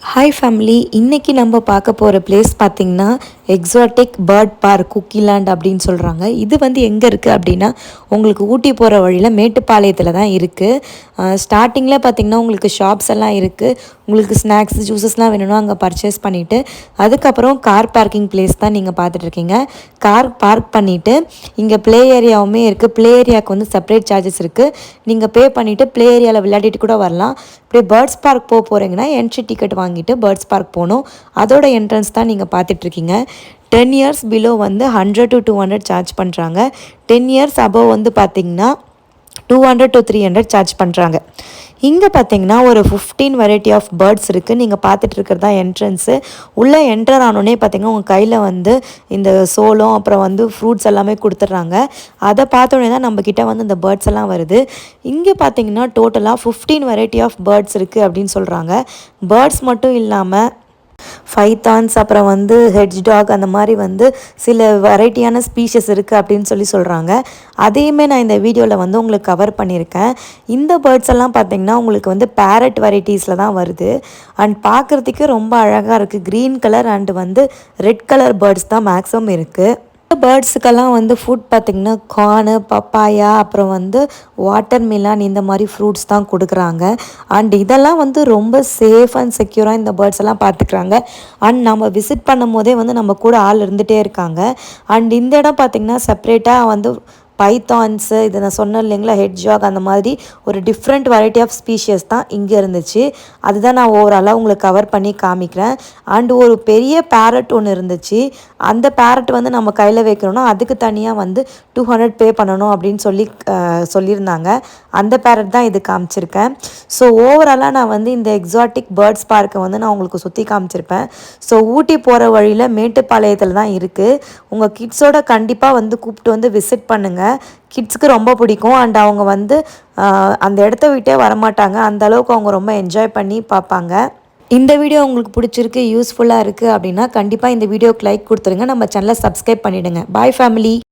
Hi family, இன்றைக்கி நம்ம பார்க்க போகிற பிளேஸ் பார்த்திங்கன்னா எக்ஸாட்டிக் பேர்ட் பார்க் குக்கிலேண்ட் அப்படின்னு சொல்கிறாங்க. இது வந்து எங்கே இருக்குது அப்படின்னா உங்களுக்கு ஊட்டி போகிற வழியில் மேட்டுப்பாளையத்தில் தான் இருக்குது. ஸ்டார்டிங்கில் பார்த்திங்கன்னா உங்களுக்கு ஷாப்ஸ் எல்லாம் இருக்குது. உங்களுக்கு ஸ்நாக்ஸ் ஜூஸஸ்லாம் வேணும்னா அங்கே பர்ச்சேஸ் பண்ணிவிட்டு அதுக்கப்புறம் கார் பார்க்கிங் பிளேஸ் தான் நீங்கள் பார்த்துட்ருக்கீங்க. கார் பார்க் பண்ணிவிட்டு இங்கே ப்ளே ஏரியாவுமே இருக்குது. ப்ளே ஏரியாவுக்கு வந்து செப்பரேட் சார்ஜஸ் இருக்குது. நீங்கள் பே பண்ணிவிட்டு ப்ளே ஏரியாவில் விளையாடிட்டு கூட வரலாம். இப்படி பேர்ட்ஸ் பார்க் போகிறீங்கன்னா என்ட்ரி டிக்கெட் வாங்கிட்டு பேர்ட்ஸ் பார்க் போகணும். அதோட என்ட்ரன்ஸ் தான் நீங்கள் பார்த்துட்ருக்கீங்க. 10 இயர்ஸ் பிலோ வந்து 100 to 200 சார்ஜ் பண்ணுறாங்க. 10 இயர்ஸ் அபவ் வந்து பார்த்திங்கன்னா 200 to 300 சார்ஜ் பண்ணுறாங்க. இங்கே பார்த்தீங்கன்னா ஒரு 15 வெரைட்டி ஆஃப் பேர்ட்ஸ் இருக்குது. நீங்கள் பார்த்துட்டு இருக்கிறது தான் என்ட்ரன்ஸு. உள்ளே என்டர் ஆனோடனே பார்த்தீங்கன்னா உங்கள் கையில் வந்து இந்த சோளம் அப்புறம் வந்து ஃப்ரூட்ஸ் எல்லாமே கொடுத்துட்றாங்க. அதை பார்த்தோன்னே தான் நம்மக்கிட்ட வந்து இந்த பேர்ட்ஸ் எல்லாம் வருது. இங்கே பார்த்தீங்கன்னா டோட்டலாக 15 வெரைட்டி ஆஃப் பேர்ட்ஸ் இருக்குது அப்படின்னு சொல்கிறாங்க. பேர்ட்ஸ் மட்டும் இல்லாமல் ஃபைத்தான்ஸ் அப்புறம் வந்து ஹெட்ஜ் டாக் அந்த மாதிரி வந்து சில வெரைட்டியான ஸ்பீஷஸ் இருக்குது அப்படின்னு சொல்கிறாங்க. அதையுமே நான் இந்த வீடியோவில் வந்து உங்களுக்கு கவர் பண்ணியிருக்கேன். இந்த பேர்ட்ஸ் எல்லாம் பார்த்திங்கன்னா உங்களுக்கு வந்து பேரட் வெரைட்டிஸில் தான் வருது. அண்ட் பார்க்குறதுக்கு ரொம்ப அழகாக இருக்குது. க்ரீன் கலர் அண்டு வந்து ரெட் கலர் பேர்ட்ஸ் தான் மேக்ஸிமம் இருக்குது. பேர்ட்ஸுக்கெல்லாம் வந்து ஃபுட் பார்த்திங்கன்னா கார்னு பப்பாயா அப்புறம் வந்து வாட்டர் மிலான் இந்த மாதிரி ஃப்ரூட்ஸ் தான் கொடுக்குறாங்க. அண்ட் இதெல்லாம் வந்து ரொம்ப சேஃப் அண்ட் செக்யூராக இந்த பேர்ட்ஸ் எல்லாம் பார்த்துக்குறாங்க. அண்ட் நம்ம விசிட் பண்ணும் போதே வந்து நம்ம கூட ஆள் இருந்துகிட்டே இருக்காங்க. அண்ட் இந்த இடம் பார்த்திங்கன்னா செப்ரேட்டாக வந்து பைத்தான்ஸு இது நான் சொன்னேன் இல்லைங்களா, ஹெட்ஜாக் அந்த மாதிரி ஒரு டிஃப்ரெண்ட் வெரைட்டி ஆஃப் ஸ்பீஷியஸ் தான் இங்கே இருந்துச்சு. அதுதான் நான் ஓவராலாக உங்களுக்கு கவர் பண்ணி காமிக்கிறேன். அண்டு ஒரு பெரிய பேரட் ஒன்று இருந்துச்சு. அந்த பேரட் வந்து நம்ம கையில் வைக்கணும்னா அதுக்கு தனியாக வந்து 200 பே பண்ணணும் அப்படின்னு சொல்லியிருந்தாங்க. அந்த பேரட் தான் இது காமிச்சிருக்கேன். ஸோ ஓவராலாக நான் வந்து இந்த எக்ஸாட்டிக் பேர்ட்ஸ் பார்க்கை வந்து நான் உங்களுக்கு சுற்றி காமிச்சிருப்பேன். ஸோ ஊட்டி போகிற வழியில் மேட்டுப்பாளையத்தில் தான் இருக்குது. உங்கள் கிட்ஸோட கண்டிப்பாக வந்து கூப்பிட்டு வந்து விசிட் பண்ணுங்கள். கிட்ஸுக்கு ரொம்ப பிடிக்கும். அண்ட் அவங்க வந்து அந்த இடத்த விட்டே வரமாட்டாங்க. அந்த அளவுக்கு அவங்க ரொம்ப என்ஜாய் பண்ணி பார்ப்பாங்க. இந்த வீடியோ உங்களுக்கு பிடிச்சிருக்கு, யூஸ்ஃபுல்லாக இருக்குது அப்படின்னா கண்டிப்பாக இந்த வீடியோக்கு லைக் கொடுத்துருங்க. நம்ம சேனலை சப்ஸ்கிரைப் பண்ணிவிடுங்க. பாய் ஃபேமிலி.